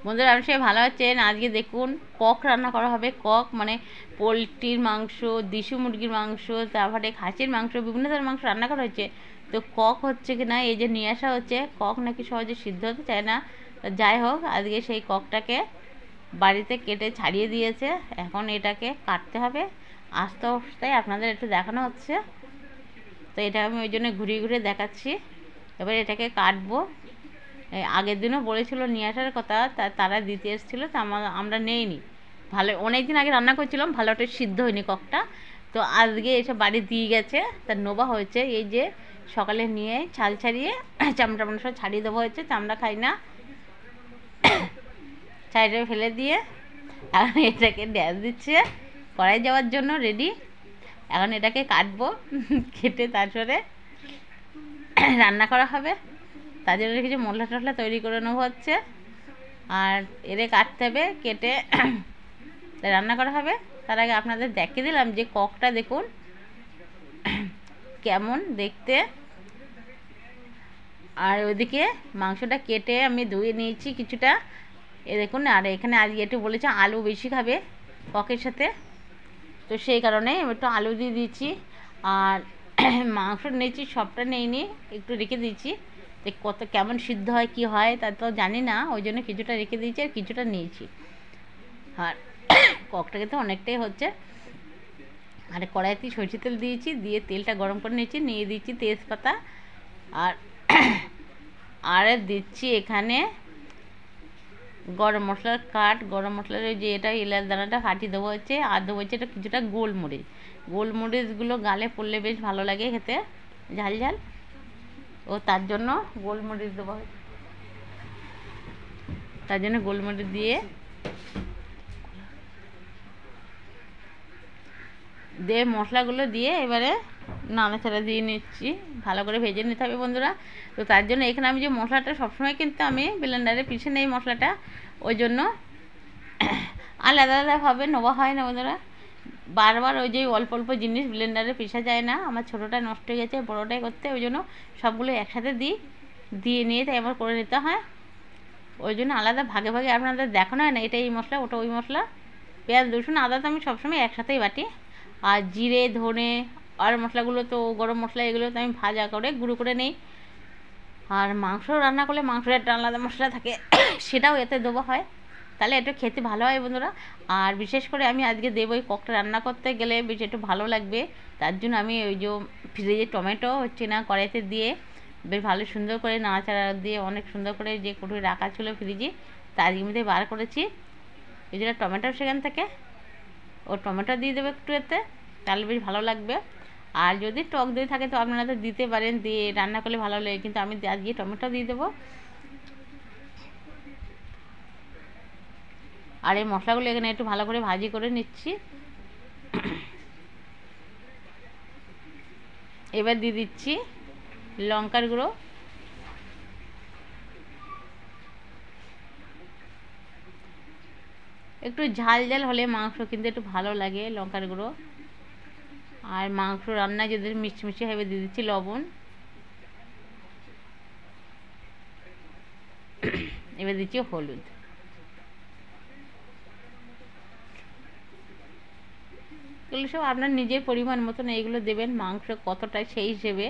বন্ধুরা আপনি সবাই ভালো আছেন। আজকে দেখুন কক রান্না করা হবে। কক মানে পোলট্রির মাংস, দেশি মুরগির মাংস, তারপরে খাসির মাংস, বিভিন্ন ধরনের মাংস রান্না করা হচ্ছে। তো কক হচ্ছে কি না, এই যে নিয়ে আসা হচ্ছে, কক নাকি সহজে সিদ্ধ হতে চায় না। যাই হোক, আজকে সেই ককটাকে বাড়িতে কেটে ছাড়িয়ে দিয়েছে। এখন এটাকে কাটতে হবে। আস্তে আস্তে আপনাদের একটু দেখানো হচ্ছে। তো এটা আমি ওই জন্য ঘুরিয়ে ঘুরিয়ে দেখাচ্ছি। এবার এটাকে কাটবো। আগের দিনও বলেছিল নিয়ে আসার কথা, তারা দিতে এসেছিলো, তা আমরা নেইনি। ভালো অনেক দিন আগে রান্না করছিলাম, ভালোটা সিদ্ধ হয়নি ককটা। তো আজকে এসে বাড়ি দিয়ে গেছে, তার নোবা হয়েছে। এই যে সকালে নিয়ে ছাল ছাড়িয়ে চামড়া সব ছাড়িয়ে দেওয়া হয়েছে, চামড়া খাই না, সাইডে ফেলে দিয়ে এখন এটাকে ড্যাস দিচ্ছে কড়াই যাওয়ার জন্য রেডি। এখন এটাকে কাটবো, কেটে তারপরে রান্না করা হবে। তার জন্য কিছু মশলা টশলা তৈরি করে নেবো হচ্ছে। আর এরে কাটতে হবে, কেটে রান্না করা হবে। তার আগে আপনাদের দেখিয়ে দিলাম যে ককটা দেখুন কেমন দেখতে। আর ওইদিকে মাংসটা কেটে আমি ধুয়ে নিয়েছি কিছুটা, এ দেখুন। আর এখানে আজকে একটু বলেছে আলু বেশি খাবে ককের সাথে, তো সেই কারণে একটু আলু দিয়ে দিয়েছি। আর মাংস নিয়েছি, সবটা নেইনি, একটু রেখে দিয়েছি। কত কেমন সিদ্ধ হয় কি হয় তা তো জানি না, ওই জন্য কিছুটা রেখে দিয়েছি আর কিছুটা নিয়েছি। আর ককটাকে তো অনেকটাই হচ্ছে। আর কড়াইতে সরষের তেল দিয়েছি, দিয়ে তেলটা গরম করে নিয়েছি, নিয়ে দিচ্ছি তেজপাতা। আর আর দিচ্ছি এখানে গরম মশলার গরম মশলার ওই যে এটা এলাচ দানাটা ফাটিয়ে দেবো হচ্ছে। আর দেবো হচ্ছে এটা কিছুটা গোলমরিচ। গোলমরিচগুলো গালে পড়লে বেশ ভালো লাগে খেতে, ঝাল ঝাল। ও তার জন্য গোলমরিচ দেবো, তার জন্য গোলমরিচ দিয়ে মশলাগুলো দিয়ে এবারে নাড়াচাড়া দিয়ে নিচ্ছি। ভালো করে ভেজে নিতে হবে বন্ধুরা। তো তার জন্য এখানে আমি যে মশলাটা সবসময় কিন্তু আমি ব্লেন্ডারে পিষে নেই মশলাটা, ওই জন্য আলাদা আলাদাভাবে নেওয়া হয় না বন্ধুরা। বারবার ওই যে অল্প অল্প জিনিস ব্লেন্ডারে পিষা যায় না, আমার ছোটোটা নষ্ট হয়ে গেছে, বড়োটাই করতে, ওই জন্য সবগুলো একসাথে দিয়ে নিয়ে তাই আমার করে নিতে হয়। ওই জন্য আলাদা ভাগে ভাগে আপনাদের দেখানো হয় না, এটা এই মশলা ওটা ওই মশলা। পেঁয়াজ রসুন আদা তো আমি সবসময় একসাথেই বাটি। আর জিরে ধনে আর মশলাগুলো তো গরম মশলা, এগুলো তো আমি ভাজা করে গুঁড়ো করে নিই। আর মাংস রান্না করলে মাংসের একটা আলাদা মশলা থাকে, সেটাও এতে দেবো হয়, তাহলে একটু খেতে ভালো হয় বন্ধুরা। আর বিশেষ করে আমি আজকে দেবো এই ককটা রান্না করতে গেলে বেশ একটু ভালো লাগবে, তার জন্য আমি ওই যে ফ্রিজে টমেটো হচ্ছে না কড়াইতে দিয়ে বেশ ভালো সুন্দর করে নাড়াচাড়া দিয়ে অনেক সুন্দর করে যে কুটুরে রাখা ছিল ফ্রিজে, তার মধ্যে বার করেছি। এই জন্য টমেটো সেখান থেকে ও টমেটো দিয়ে দেবো একটু এতে, তাহলে বেশ ভালো লাগবে। আর যদি টক দই থাকে তো আপনারা তো দিতে পারেন, দিয়ে রান্না করলে ভালো লাগে, কিন্তু আমি আজকে টমেটো দিয়ে দেবো। আর এই মশলাগুলো এখানে একটু ভালো করে ভাজি করে নিচ্ছি। এবার দিয়ে দিচ্ছি লঙ্কার গুঁড়ো, একটু ঝাল ঝাল হলে মাংস কিন্তু একটু ভালো লাগে লঙ্কার গুঁড়ো। আর মাংস রান্না যদি মিষ্টি মিষ্টি হবে দিয়ে দিচ্ছি লবণ। এবার দিচ্ছি হলুদ। এগুলো সব আপনার নিজের পরিমাণ মতন এইগুলো দেবেন, মাংস কতটা সেই হিসেবে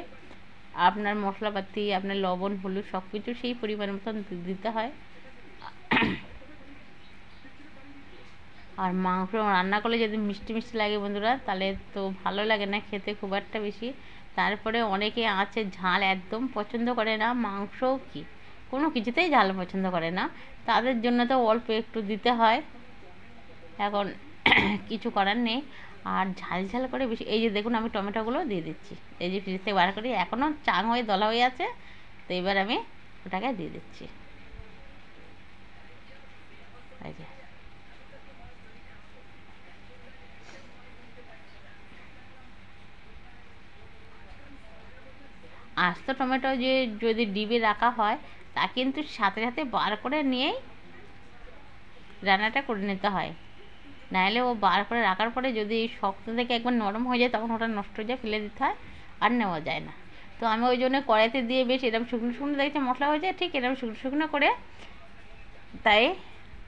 আপনার মশলাপাতি, আপনার লবণ হলুদ সব কিছু সেই পরিমাণ মতন দিতে হয়। আর মাংস রান্না করলে যদি মিষ্টি মিষ্টি লাগে বন্ধুরা, তাহলে তো ভালো লাগে না খেতে খুব একটা বেশি। তারপরে অনেকে আছে ঝাল একদম পছন্দ করে না, মাংস কি কোনো কিছুতেই ঝাল পছন্দ করে না, তাদের জন্য তো অল্প একটু দিতে হয়, এখন কিছু করার নেই। আর ঝাল ঝাল করে বেশি, এই যে দেখুন আমি টমেটোগুলো দিয়ে দিচ্ছি, এই যে ফ্রিজ থেকে বার করি, এখনও চাং হয়ে দলা হয়ে আছে, তো এবার আমি ওটাকে দিয়ে দিচ্ছি। এই যে আস্ত টমেটো যে যদি ডিবে রাখা হয় তা কিন্তু সাথে সাথে বার করে নিয়েই রান্নাটা করে নিতে হয়, নাহলে ও বার করে রাখার পরে যদি শক্ত থেকে একবার নরম হয়ে যায় তখন ওটা নষ্ট হয়ে যায়, ফেলে দিতে হয়, আর নেওয়া যায় না। তো আমি ওই জন্য কড়াইতে দিয়ে বেশ এরকম শুকনো শুকনো দেখছি মশলা হয়ে যায়, ঠিক এরকম শুকনো শুকনো করে তাই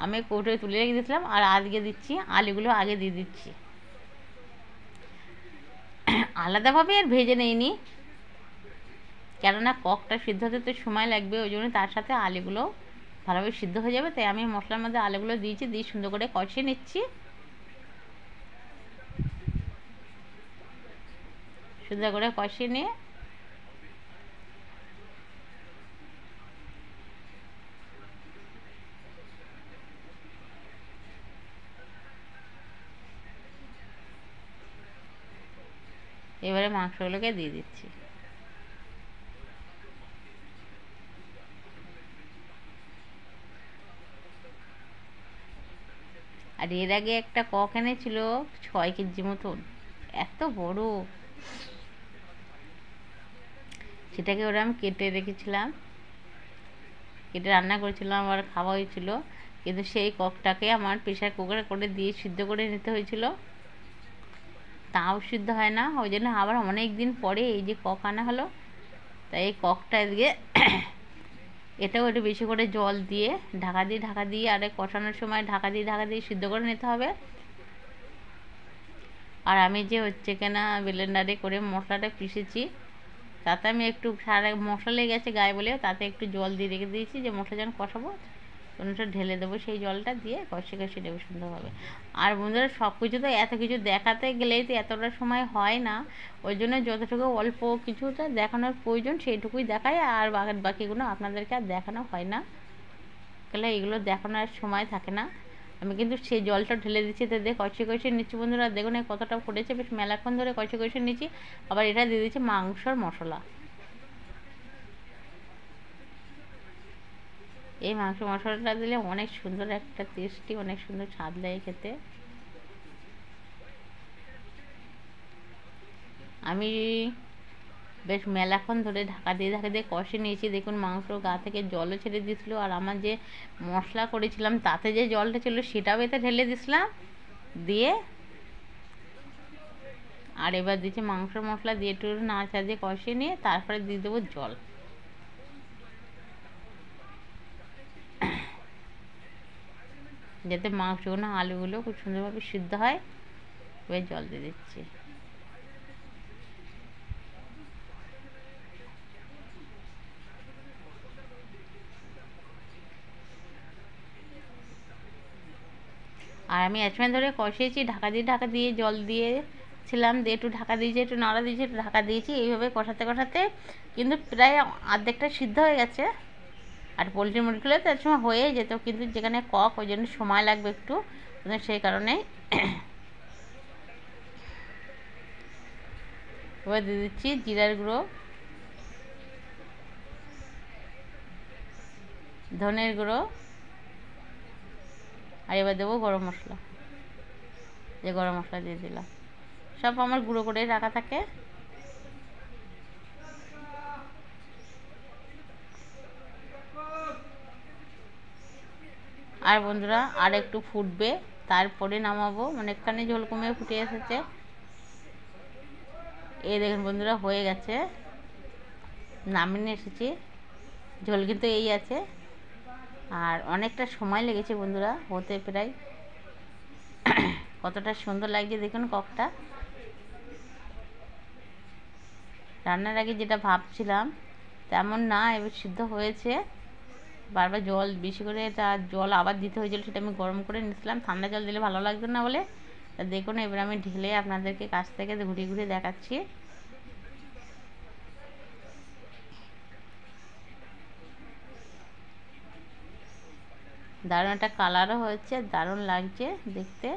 আমি কৌটোয় তুলে রেখে দিয়েছিলাম, আর আজকে দিচ্ছি আলুগুলো আগে দিয়ে দিচ্ছি। আলাদাভাবে আর ভেজে নেইনি, কেননা ককটা সিদ্ধ হতে তো সময় লাগবে, ওই জন্য তার সাথে আলুগুলো ভালোভাবে সিদ্ধ হয়ে যাবে। তাই আমি মশলার মধ্যে আলুগুলো দিয়েছি, দিয়ে সুন্দর করে কষিয়ে নিচ্ছি। সুন্দর করে কষিয়ে নিয়ে এবারে মাংসগুলোকে দিয়ে দিচ্ছি। আর এর আগে একটা কক এনেছিল 6 কেজি মতন, এত বড়, সেটাকে ওরা আমি কেটে রেখেছিলাম, কেটে রান্না করেছিলাম, আবার খাওয়া হয়েছিল। কিন্তু সেই ককটাকে আমার প্রেশার কুকারে করে দিয়ে সিদ্ধ করে নিতে হয়েছিল, তাও সিদ্ধ হয় না। ওই জন্য আবার অনেক দিন পরে এই যে কক আনা হলো। তাই এই ককটা দিয়ে এটাও একটু বেশি করে জল দিয়ে ঢাকা দিয়ে আর কষানোর সময় ঢাকা দিয়ে সিদ্ধ করে নিতে হবে। আর আমি যে হচ্ছে কিনা ব্লেন্ডারে করে মশলাটা পিষেছি, তাতে আমি একটু সারা মশলা লেগে গেছে গায়ে বলে তাতে একটু জল দিয়ে রেখে দিয়েছি, যে মশলা যখন কষাবো কোনোটা ঢেলে দেবো, সেই জলটা দিয়ে কষে নেবো সুন্দরভাবে। আর বন্ধুরা সব কিছু তো এত কিছু দেখাতে গেলেই তো এতটা সময় হয় না, ওই জন্য যতটুকু অল্প কিছুটা দেখানোর প্রয়োজন সেইটুকুই দেখাই, আর বাকিগুলো আপনাদেরকে আর দেখানো হয় না, তাহলে এগুলো দেখানোর সময় থাকে না। আমি কিন্তু সেই জলটা ঢেলে দিচ্ছি, তো দিয়ে কষে নিচ্ছি বন্ধুরা। দেখুন কতটা ফুটেছে, বেশ মেলাক্ষণ ধরে কষে নিচ্ছি। আবার এটা দিয়ে দিচ্ছি মাংসর মশলা। এই মাংস মশলাটা দিলে অনেক সুন্দর একটা টেস্টি, অনেক সুন্দর স্বাদ লাগে খেতে। আমি বেশ মেলাক্ষণ ধরে ঢাকা দিয়ে কষে নিয়েছি। দেখুন মাংস গা থেকে জলও ছেড়ে দিয়েছিল, আর আমার যে মশলা করেছিলাম তাতে যে জলটা ছিল সেটাও এতে ঢেলে দিয়েছিলাম দিয়ে। আর এবার দিচ্ছি মাংসর মশলা দিয়ে একটু নাড়া দিয়ে কষিয়ে নিয়ে তারপরে দিয়ে দেবো জল। যাতে মাংসগুলো আলুগুলো খুব সুন্দরভাবে সিদ্ধ হয়, এবার জল দিয়ে দিচ্ছি। আর আমি এসময় ধরে কষিয়েছি, ঢাকা দিয়ে জল দিয়েছিলাম, দিয়ে একটু ঢাকা দিয়েছি, একটু নাড়া দিয়েছি, একটু ঢাকা দিয়েছি। এইভাবে কষাতে কিন্তু প্রায় অর্ধেকটা সিদ্ধ হয়ে গেছে। আর পোলট্রি মুরগিগুলো তো এর সময় হয়ে যেত, কিন্তু যেখানে কক ওই জন্য সময় লাগবে একটু, সেই কারণে। এবার দিয়ে দিচ্ছি জিরার গুঁড়ো, ধনের গুঁড়ো, আর এবার দেবো গরম মশলা। যে গরম মশলা দিয়ে দিলাম, সব আমার গুঁড়ো করে রাখা থাকে। আর বন্ধুরা আর একটু ফুটবে, তারপরে নামাবো, অনেকখানি ঝোল কমে ফুটে এসেছে। এই দেখুন বন্ধুরা হয়ে গেছে, নামিয়ে এসেছি। ঝোল কিন্তু এই আছে, আর অনেকটা সময় লেগেছে বন্ধুরা হতে, প্রায়। কতটা সুন্দর লাগছে দেখুন ককটা। রান্নার আগে যেটা ভাবছিলাম তেমন না, এবার সিদ্ধ হয়েছে। বারবার জল বেশি করে তার জল আবার দিতে হয়েছিল, সেটা আমি গরম করে নিয়েছিলাম, ঠান্ডা জল দিলে ভালো লাগতো না বলে। তা দেখুন এবার আমি ঢেলে আপনাদেরকে কাছ থেকে ঘুরিয়ে দেখাচ্ছি। দারুণ একটা কালারও হয়েছে, দারুণ লাগছে দেখতে।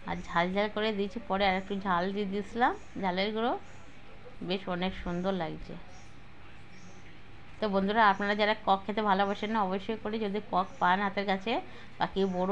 আর ঝাল করে দিয়েছি, পরে আর একটু ঝাল দিয়ে দিয়েছিলাম, ঝালের গুঁড়ো, বেশ অনেক সুন্দর লাগছে। তো বন্ধুরা আপনারা যারা কক খেতে ভালোবাসেন না, অবশ্যই করে যদি কক পান হাতের কাছে, বাকি বড়